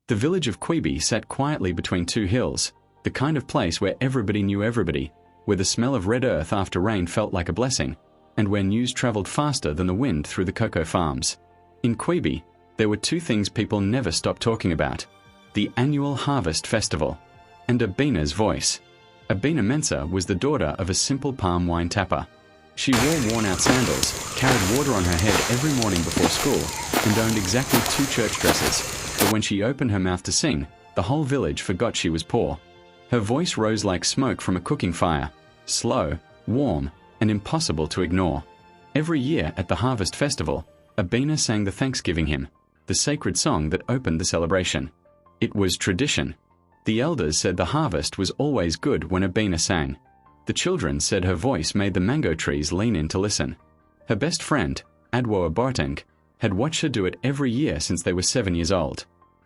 The village of Quibi sat quietly between two hills, the kind of place where everybody knew everybody, where the smell of red earth after rain felt like a blessing, and where news travelled faster than the wind through the cocoa farms. In Quibi, there were two things people never stopped talking about: the annual harvest festival, and Abina's voice. Abina Mensah was the daughter of a simple palm wine tapper. She wore worn-out sandals, carried water on her head every morning before school, and owned exactly 2 church dresses. But when she opened her mouth to sing, the whole village forgot she was poor. Her voice rose like smoke from a cooking fire, slow, warm, and impossible to ignore. Every year at the Harvest Festival, Abina sang the Thanksgiving hymn, the sacred song that opened the celebration. It was tradition. The elders said the harvest was always good when Abina sang. The children said her voice made the mango trees lean in to listen. Her best friend, Adwoa Boateng, had watched her do it every year since they were 7 years old.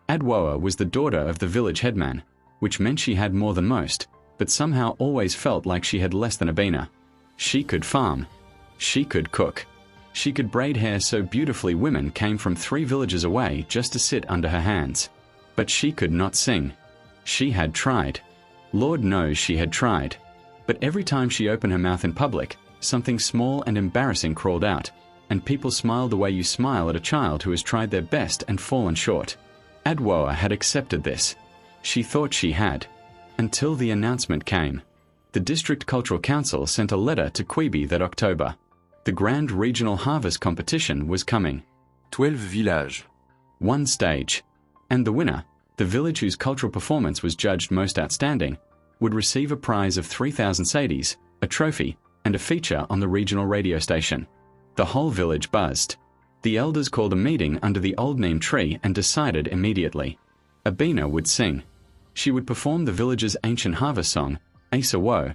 Adwoa was the daughter of the village headman, which meant she had more than most, but somehow always felt like she had less than Abina. She could farm. She could cook. She could braid hair so beautifully women came from 3 villages away just to sit under her hands. But she could not sing. She had tried. Lord knows she had tried. But every time she opened her mouth in public, something small and embarrassing crawled out, and people smiled the way you smile at a child who has tried their best and fallen short. Adwoa had accepted this. She thought she had. Until the announcement came. The District Cultural Council sent a letter to Quibi that October. The Grand Regional Harvest Competition was coming. 12 villages. 1 stage. And the winner, the village whose cultural performance was judged most outstanding, would receive a prize of 3,000 cedis, a trophy, and a feature on the regional radio station. The whole village buzzed. The elders called a meeting under the old neem tree and decided immediately. Abina would sing. She would perform the village's ancient harvest song, Asa Wo,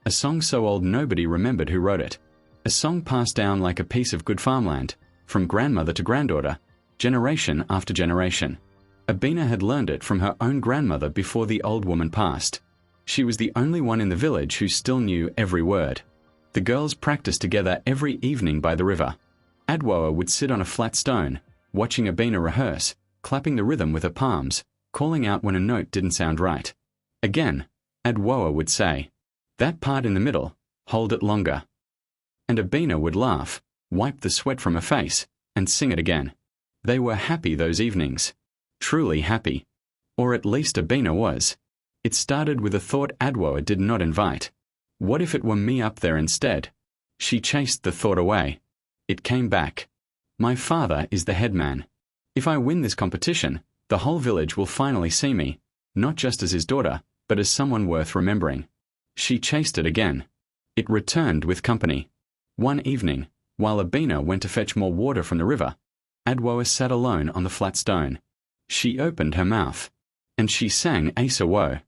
a song so old nobody remembered who wrote it. A song passed down like a piece of good farmland, from grandmother to granddaughter, generation after generation. Abina had learned it from her own grandmother before the old woman passed. She was the only one in the village who still knew every word. The girls practiced together every evening by the river. Adwoa would sit on a flat stone, watching Abina rehearse, clapping the rhythm with her palms, calling out when a note didn't sound right. Again, Adwoa would say, "That part in the middle, hold it longer." And Abina would laugh, wipe the sweat from her face, and sing it again. They were happy those evenings. Truly happy. Or at least Abina was. It started with a thought Adwoa did not invite. What if it were me up there instead? She chased the thought away. It came back. My father is the headman. If I win this competition, the whole village will finally see me, not just as his daughter, but as someone worth remembering. She chased it again. It returned with company. One evening, while Abina went to fetch more water from the river, Adwoa sat alone on the flat stone. She opened her mouth, and she sang Asa Wo.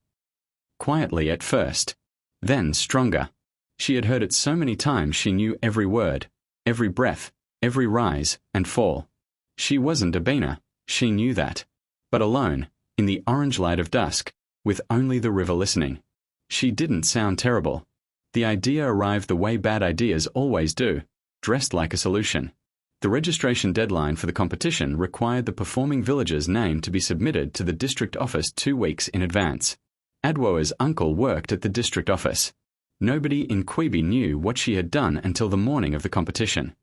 Quietly at first, then stronger. She had heard it so many times she knew every word, every breath, every rise and fall. She wasn't Abina, she knew that. But alone, in the orange light of dusk, with only the river listening. She didn't sound terrible. The idea arrived the way bad ideas always do, dressed like a solution. The registration deadline for the competition required the performing village's name to be submitted to the district office 2 weeks in advance. Adwoa's uncle worked at the district office. Nobody in Quibi knew what she had done until the morning of the competition.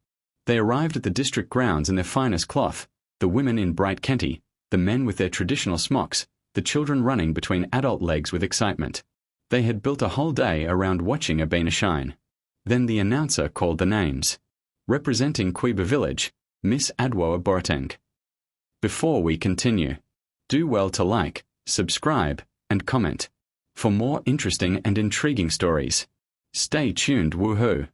They arrived at the district grounds in their finest cloth, the women in bright kente, the men with their traditional smocks, the children running between adult legs with excitement. They had built a whole day around watching Abina shine. Then the announcer called the names. Representing Quibi Village, Miss Adwoa Boateng. Before we continue, do well to like, subscribe, and comment. For more interesting and intriguing stories. Stay tuned, woohoo!